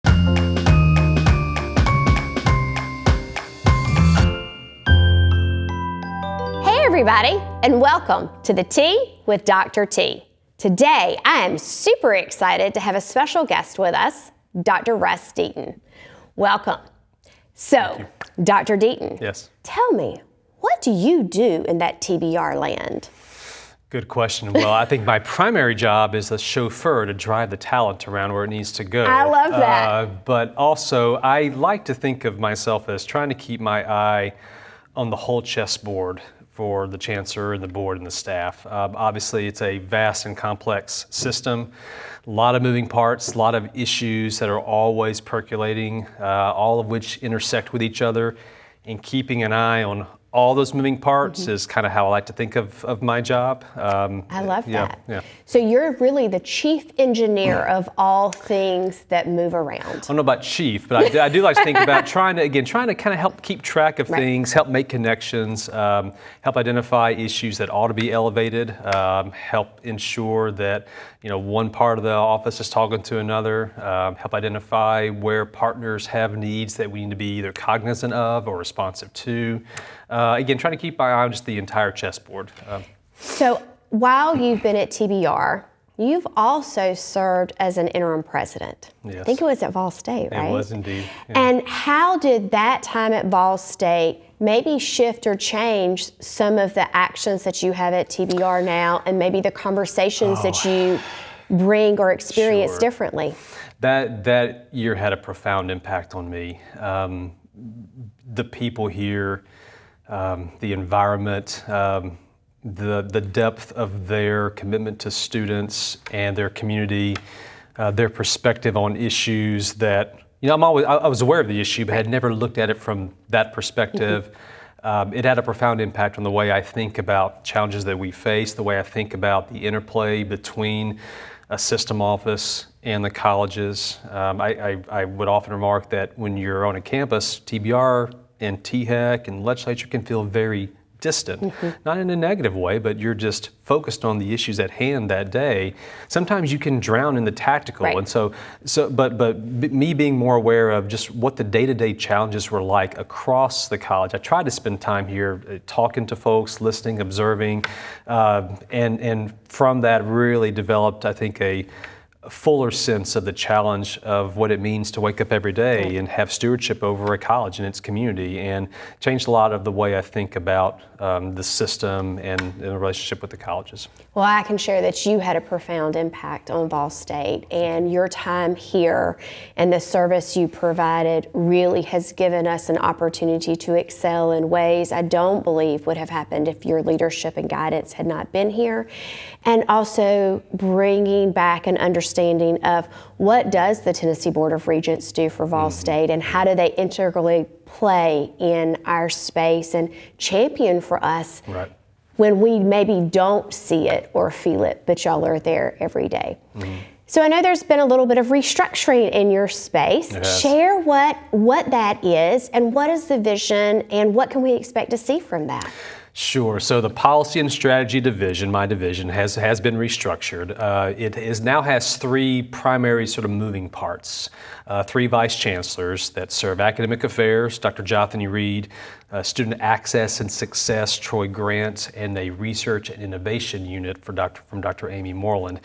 Hey everybody, and welcome to The Tea with Dr. T. Today, I am super excited to have a special guest with us, Dr. Russ Deaton. Welcome. So, Dr. Deaton, yes. Tell me, what do you do in that TBR land? Good question. Well, I think my primary job is a chauffeur to drive the talent around where it needs to go. I love that. But also, I like to think of myself as trying to keep my eye on the whole chessboard for the chancellor and the board and the staff. Obviously, it's a vast and complex system, a lot of moving parts, a lot of issues that are always percolating, all of which intersect with each other, and keeping an eye on all those moving parts is kind of how I like to think of my job. I love that. Yeah. So you're really the chief engineer of all things that move around. I don't know about chief, but I do like to think about trying to kind of help keep track of things, help make connections, help identify issues that ought to be elevated, help ensure that one part of the office is talking to another, help identify where partners have needs that we need to be either cognizant of or responsive to. Again, trying to keep my eye on just the entire chessboard. So while you've been at TBR, you've also served as an interim president. Yes. I think it was at Vol State, right? It was indeed. Yeah. And how did that time at Vol State maybe shift or change some of the actions that you have at TBR now, and maybe the conversations that you bring or experience differently? That year had a profound impact on me. The people here, the environment, the depth of their commitment to students and their community, their perspective on issues that, I was aware of the issue, but had never looked at it from that perspective. It had a profound impact on the way I think about challenges that we face, the way I think about the interplay between a system office and the colleges. I would often remark that when you're on a campus, TBR and THEC and legislature can feel very distant, not in a negative way, but you're just focused on the issues at hand that day. Sometimes you can drown in the tactical, and but me being more aware of just what the day-to-day challenges were like across the college. I tried to spend time here talking to folks, listening, observing, and from that really developed, I think, a fuller sense of the challenge of what it means to wake up every day and have stewardship over a college and its community, and changed a lot of the way I think about the system and the relationship with the colleges. Well, I can share that you had a profound impact on Vol State, and your time here and the service you provided really has given us an opportunity to excel in ways I don't believe would have happened if your leadership and guidance had not been here. And also bringing back an understanding of what does the Tennessee Board of Regents do for Vol State, and how do they integrally play in our space and champion for us when we maybe don't see it or feel it, but y'all are there every day. So I know there's been a little bit of restructuring in your space. Share what that is, and what is the vision, and what can we expect to see from that? Sure. So the Policy and Strategy Division, my division, has been restructured. It now has three primary sort of moving parts. Three vice chancellors that serve academic affairs, Dr. Jonathan Reed, student access and success, Troy Grant, and a research and innovation unit from Dr. Amy Moreland.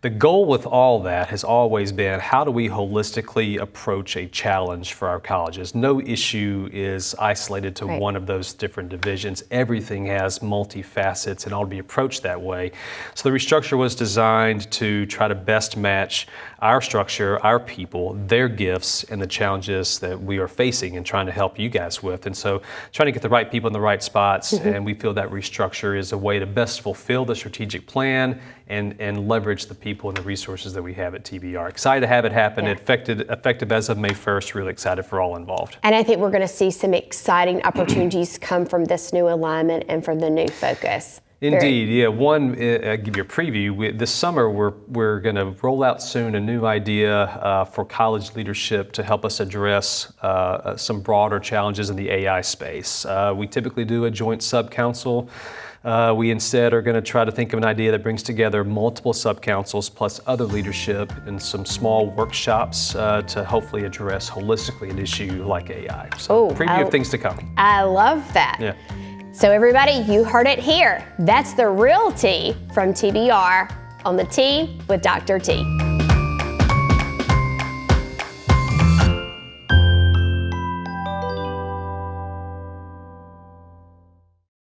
The goal with all that has always been, how do we holistically approach a challenge for our colleges? No issue is isolated to one of those different divisions. Everything has multi-facets and ought to be approached that way. So the restructure was designed to try to best match our structure, our people, their gifts, and the challenges that we are facing and trying to help you guys with. And so trying to get the right people in the right spots, and we feel that restructure is a way to best fulfill the strategic plan and leverage the people and the resources that we have at TBR. Excited to have it happen. Effective as of May 1st, really excited for all involved. And I think we're going to see some exciting opportunities come from this new alignment and from the new focus. Indeed, yeah. One, I'll give you a preview. This summer, we're going to roll out soon a new idea for college leadership to help us address some broader challenges in the AI space. We typically do a joint sub-council. We instead are going to try to think of an idea that brings together multiple sub-councils plus other leadership in some small workshops to hopefully address holistically an issue like AI. So preview of things to come. I love that. Yeah. So everybody, you heard it here. That's the real tea from TBR on the Tea with Dr. T.